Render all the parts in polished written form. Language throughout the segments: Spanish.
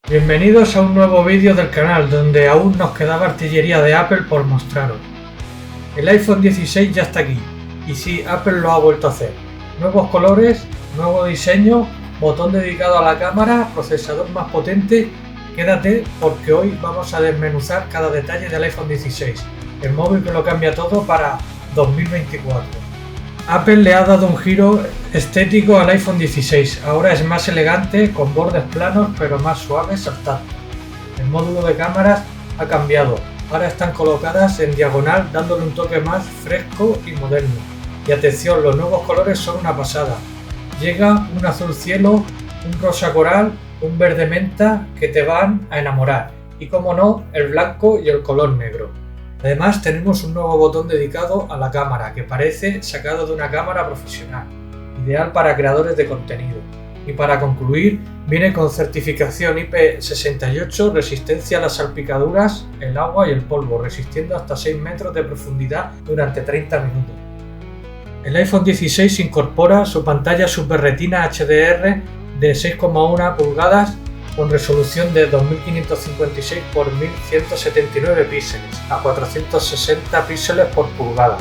Bienvenidos a un nuevo vídeo del canal donde aún nos quedaba artillería de Apple por mostraros. El iPhone 16 ya está aquí y sí, Apple lo ha vuelto a hacer. Nuevos colores, nuevo diseño, botón dedicado a la cámara, procesador más potente. Quédate porque hoy vamos a desmenuzar cada detalle del iPhone 16, el móvil que lo cambia todo para 2024. Apple le ha dado un giro estético al iPhone 16, ahora es más elegante, con bordes planos pero más suaves al tacto. El módulo de cámaras ha cambiado, ahora están colocadas en diagonal dándole un toque más fresco y moderno. Y atención, los nuevos colores son una pasada. Llega un azul cielo, un rosa coral, un verde menta que te van a enamorar. Y como no, el blanco y el color negro. Además tenemos un nuevo botón dedicado a la cámara que parece sacado de una cámara profesional, ideal para creadores de contenido. Y para concluir, viene con certificación IP68, resistencia a las salpicaduras, el agua y el polvo, resistiendo hasta 6 metros de profundidad durante 30 minutos. El iPhone 16 incorpora su pantalla Super Retina HDR de 6,1 pulgadas con resolución de 2556 x 1179 píxeles a 460 píxeles por pulgada.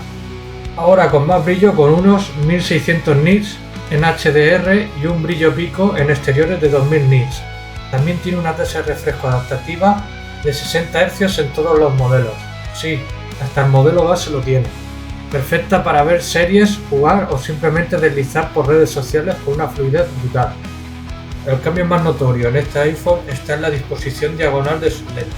Ahora con más brillo, con unos 1600 nits en HDR y un brillo pico en exteriores de 2000 nits. También tiene una tasa de refresco adaptativa de 60 Hz en todos los modelos. Sí, hasta el modelo base lo tiene. Perfecta para ver series, jugar o simplemente deslizar por redes sociales con una fluidez brutal. El cambio más notorio en este iPhone está en la disposición diagonal de su lente.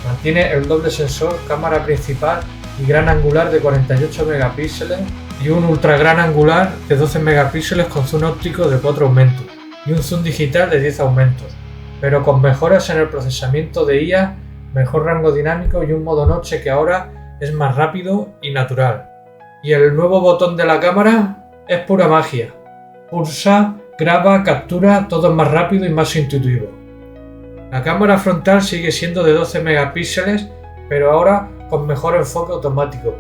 Mantiene el doble sensor, cámara principal y gran angular de 48 megapíxeles y un ultra gran angular de 12 megapíxeles con zoom óptico de 4 aumentos y un zoom digital de 10 aumentos, pero con mejoras en el procesamiento de IA, mejor rango dinámico y un modo noche que ahora es más rápido y natural. Y el nuevo botón de la cámara es pura magia. Pulsa, graba, captura, todo más rápido y más intuitivo. La cámara frontal sigue siendo de 12 megapíxeles, pero ahora con mejor enfoque automático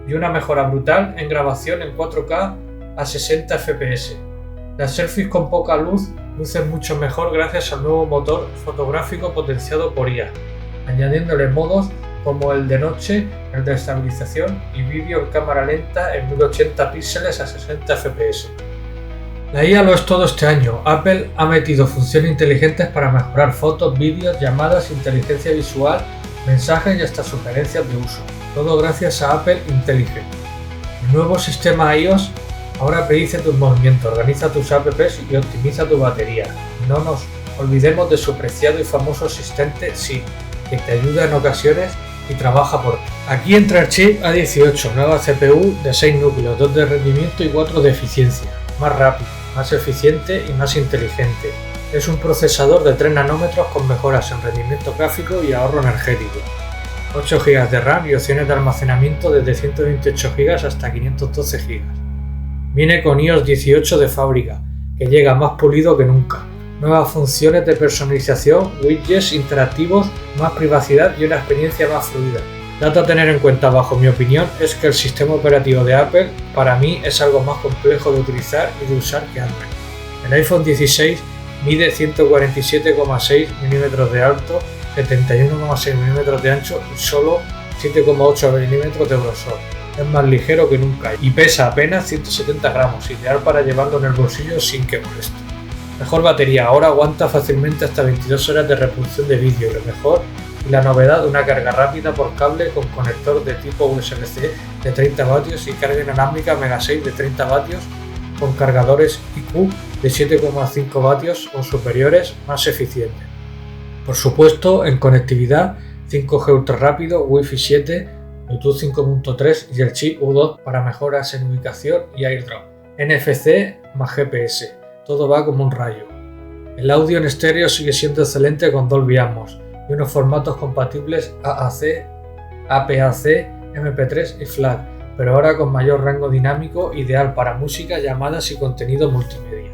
y una mejora brutal en grabación en 4K a 60 fps. Las selfies con poca luz lucen mucho mejor gracias al nuevo motor fotográfico potenciado por IA, añadiéndole modos como el de noche, el de estabilización y vídeo en cámara lenta en 1080 píxeles a 60 fps. La IA lo es todo este año. Apple ha metido funciones inteligentes para mejorar fotos, vídeos, llamadas, inteligencia visual, mensajes y hasta sugerencias de uso. Todo gracias a Apple Intelligence. El nuevo sistema iOS ahora predice tus movimientos, organiza tus apps y optimiza tu batería. No nos olvidemos de su preciado y famoso asistente Siri, que te ayuda en ocasiones y trabaja por ti. Aquí entra el chip A18, nueva CPU de 6 núcleos, 2 de rendimiento y 4 de eficiencia. Más rápido, más eficiente y más inteligente. Es un procesador de 3 nanómetros con mejoras en rendimiento gráfico y ahorro energético. 8 GB de RAM y opciones de almacenamiento desde 128 GB hasta 512 GB. Viene con iOS 18 de fábrica, que llega más pulido que nunca. Nuevas funciones de personalización, widgets interactivos, más privacidad y una experiencia más fluida. Dato a tener en cuenta, bajo mi opinión, es que el sistema operativo de Apple para mí es algo más complejo de utilizar y de usar que Android. El iPhone 16 mide 147,6 mm de alto, 71,6 mm de ancho y solo 7,8 mm de grosor. Es más ligero que nunca y pesa apenas 170 gramos, ideal para llevarlo en el bolsillo sin que moleste. Mejor batería, ahora aguanta fácilmente hasta 22 horas de reproducción de vídeo y lo mejor y la novedad de una carga rápida por cable con conector de tipo USB-C de 30 vatios y carga inalámbrica Mega 6 de 30 vatios con cargadores IQ de 7,5 vatios o superiores más eficientes. Por supuesto, en conectividad 5G ultra rápido, Wi-Fi 7, Bluetooth 5.3 y el chip U2 para mejoras en ubicación y AirDrop, NFC más GPS, todo va como un rayo. El audio en estéreo sigue siendo excelente con Dolby Atmos y unos formatos compatibles AAC, APAC, MP3 y FLAC, pero ahora con mayor rango dinámico, ideal para música, llamadas y contenido multimedia.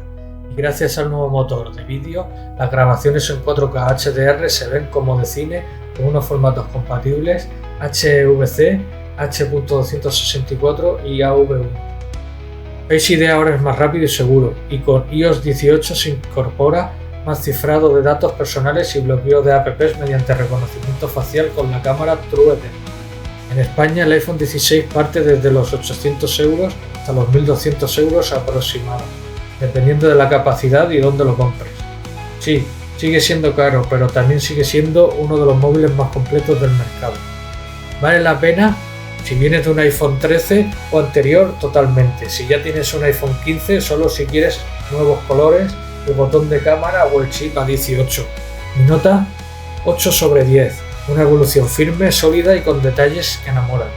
Y gracias al nuevo motor de vídeo, las grabaciones en 4K HDR se ven como de cine con unos formatos compatibles HEVC, H.264 y AV1. Face ID ahora es más rápido y seguro, y con iOS 18 se incorpora más cifrado de datos personales y bloqueo de apps mediante reconocimiento facial con la cámara TrueDepth. En España el iPhone 16 parte desde los 800 euros hasta los 1.200 euros aproximados, dependiendo de la capacidad y dónde lo compres. Sí, sigue siendo caro, pero también sigue siendo uno de los móviles más completos del mercado. ¿Vale la pena? Si vienes de un iPhone 13 o anterior, totalmente. Si ya tienes un iPhone 15, solo si quieres nuevos colores, el botón de cámara o el chip A18. Mi nota, 8 sobre 10. Una evolución firme, sólida y con detalles que enamoran.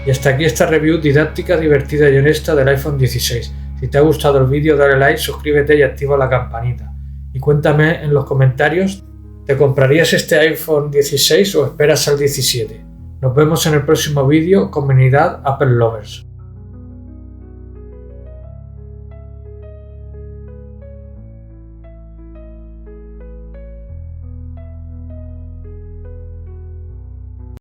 Y hasta aquí esta review didáctica, divertida y honesta del iPhone 16. Si te ha gustado el vídeo, dale like, suscríbete y activa la campanita. Y cuéntame en los comentarios, ¿te comprarías este iPhone 16 o esperas al 17? Nos vemos en el próximo vídeo, comunidad Apple Lovers.